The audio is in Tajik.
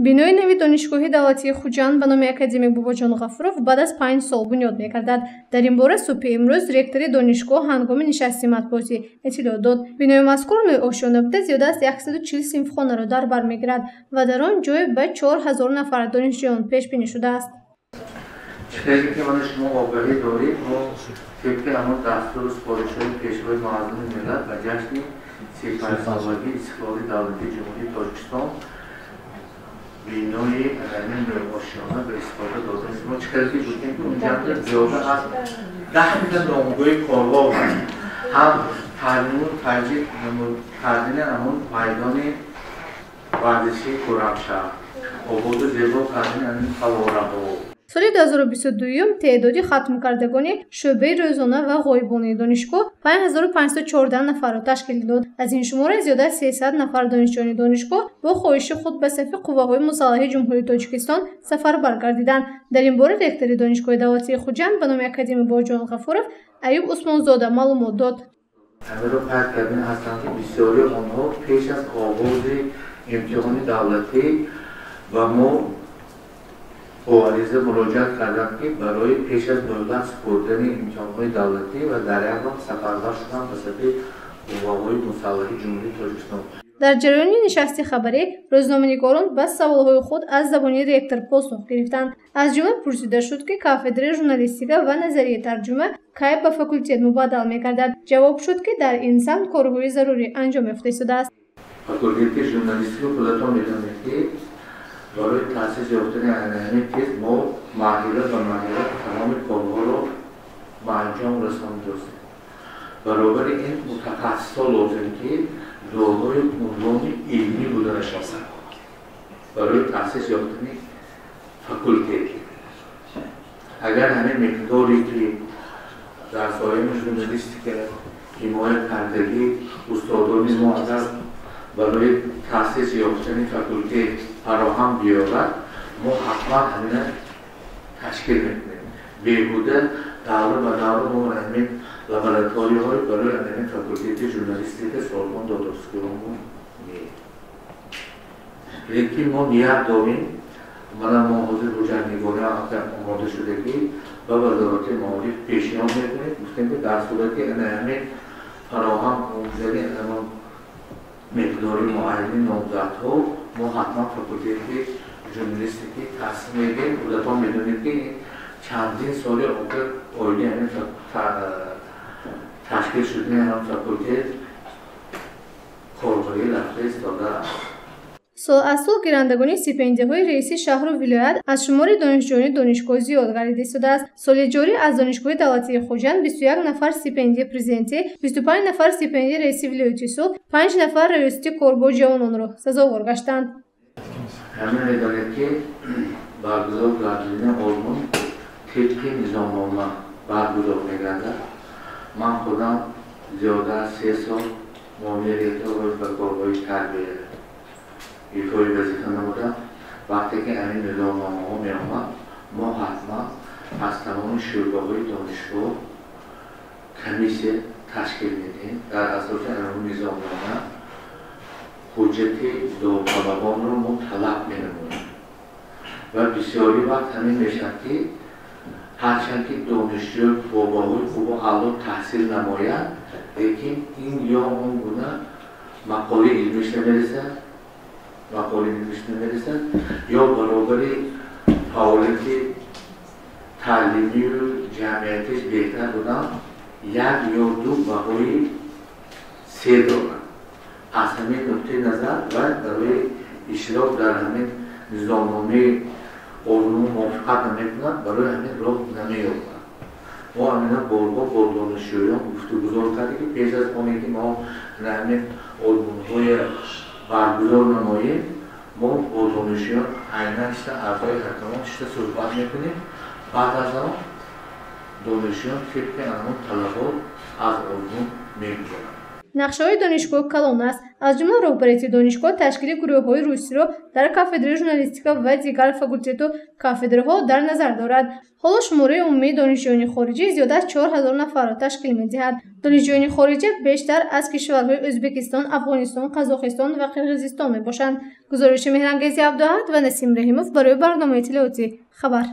бинои нави донишгоҳи давлатии Хуҷанд ба номи академик Бобоҷон Ғафуров баъд аз 5 сол бунёд мегардад. Дар ин бора субҳи имрӯз ректори донишгоҳ ҳангоми нишасти матбуотӣ иттилоъ дод. Бинои мазкур нои ошёна буда зиёда аз 140 синфхонаро дар бар мегирад ва дар он ҷой ба 4000 нафар донишҷӯён пешбинӣ шудааст. چیزی که من شما آگاهی دارید ما طبق همون دستور سپارش‌های پیشوای معظم ملت و جشن 35 سالگی استقلال دولتی جمهوری تاجیکستان بینای علمی نوآشیانه به استفاده داده است. ما چیزی بودیم که اونجا زیاده از 10 میلیون نامگوی کاروا هم تعلیم و ترجیح کردن همون میدان ورزشی خرمشهر آباد زیبا کردن همین قلعه‌ها. соли 2022 теъдоди хатмкардагони шӯъбаи рӯзона ва ғоибонаи донишгоҳ 5514 нафарро ташкил дод. аз ин шумора зиёда аз 300 нафар донишҷӯёни донишгоҳ бо хоҳиши худ ба сафи қувваҳои мусаллаҳаи ҷумҳурии Тоҷикистон сафарбар гардиданд. дар ин бора ректори донишгоҳи давлатии Хуҷанд ба номи академик Бобоҷон Ғафуров Аюб Усмонзода маълумот дод. همه فرق کردن هستند که بسیاری آنها پیش از آغاز امتحان دولتی و ما با عریضه مراجعت کردند که برای پیش از دولت سپردن امتحان‌های دولتی و در اقام سفربر شدند به سطح قوه‌های مسلح جمهوری تاجیکستان. дар ҷараёни нишасти хабарӣ рӯзноманигорон ба саволҳои худ аз забони ректор посух гирифтанд. аз ҷумла пурсида шуд ки кафедраи журналистика ва назарияи тарҷума кай ба факултет мубаддал мегардад. ҷавоб шуд ки дар ин самт корҳои зарурӣ анҷом ёфта истодааст. факултети журналистика худатон медонед ки برای تأسیس یافتن علمی تیز ما ماهیت و ماهیت تمام کارها به انجام رسانده است. برابر این متخصصا لازم که دارای عنوان علمی بودن شخصا برای تأسیس یافتن فاکولته. اگر همین مقداری که در سایه ژورنالیستیک حمایت کردگی استادان ما اگر برای تأسیس یافتن فاکولته فراهم بیاورد ما حتما همین تشکیل میکنیم. بیهوده دوره به دوره ما همین لابراتواری های برای همین فاکولته ژورنالیستیک سازمان دادرسیمون می‌ریم. لیکن ما نیت داریم من حاضر روزنگاری آماده شده که با وزارت مالیه پیشنهاد میکنیم گفتیم که در صورتی همین فراهم اونجوری مقداری معینی نامزدها ما حتما فاکولته ژورنالیستیکی تصمیم میگیریم. خودتان میدونید که چندین سال آخر آیلی همین تشکیل شدن هم فاکولته کاربری رفته ایستاده است. сол аз сол гирандагони стипендияҳои раиси шаҳру вилоят аз шумори донишҷӯёни донишгоҳ зиёд гардида истодааст. соли ҷорӣ аз донишгоҳи давлатии Хуҷанд 21 нафар стипендияи президентӣ, 25 нафар стипендияи раиси вилояти суд, 5 нафар рависати корбои ҷавононро сазовор гаштанд. ҳамин медонед ки баргузор гардидани озмун тибқи низомнома баргузор мегардад. ман худам зиёда аз 3 сол муовини ректор ба корҳои тарбия ایفای وظیفه نمودم. وقتی که همین نظامنامه ها می آمد ما حتما از تمام شعبه‌های دانشگاه کمیسیه تشکیل میدیم. در اساس همون نظامنامه حجت داوطلبان رو ما طلب می‌نماییم و بسیاری وقت همین میشد که هرچند که دانشجو با باهای خوب و اعلی تحصیل نماید لیکن این یا اون گونه مقاله علمیش نمیرسه مقاله نوشته میرسند یا برابر فعالیت تعلیمی و جمعیتش بهتر بودن 1 یا 2 بهای 3 دارند. از همین نقطه نظر و برای اشتراک در همین نظامنامه علوم موافقت نمیکنند برای همین راه نمی‌یابند. ما همینا بارها با دانشجویان گفتگو کردیم که پیش از آنی که ما همین علوم‌های برگزار نماییم ما با دانشجویان عیناً اعضای حکمان صحبت میکنیم. بعد از آن دانشجویان طبق همون طلبات از علوم میگذارند. нақшаҳои донишгоҳ калон аст. аз ҷумла роҳбарияти донишгоҳ ташкили гурӯҳҳои рӯсиро дар кафедраи журналистика ва дигар факултету кафедраҳо дар назар дорад. ҳоло шумораи умумии донишҷӯёни хориҷӣ зиёда аз 4000 нафарро ташкил медиҳад. донишҷӯёни хориҷӣ бештар аз кишварҳои Ӯзбекистон, Афғонистон, Қазоқистон ва Қирғизистон мебошанд. гузориши Меҳрангези Абдуаҳад ва Насим Раҳимов барои барномаи иттилоотӣ хабар.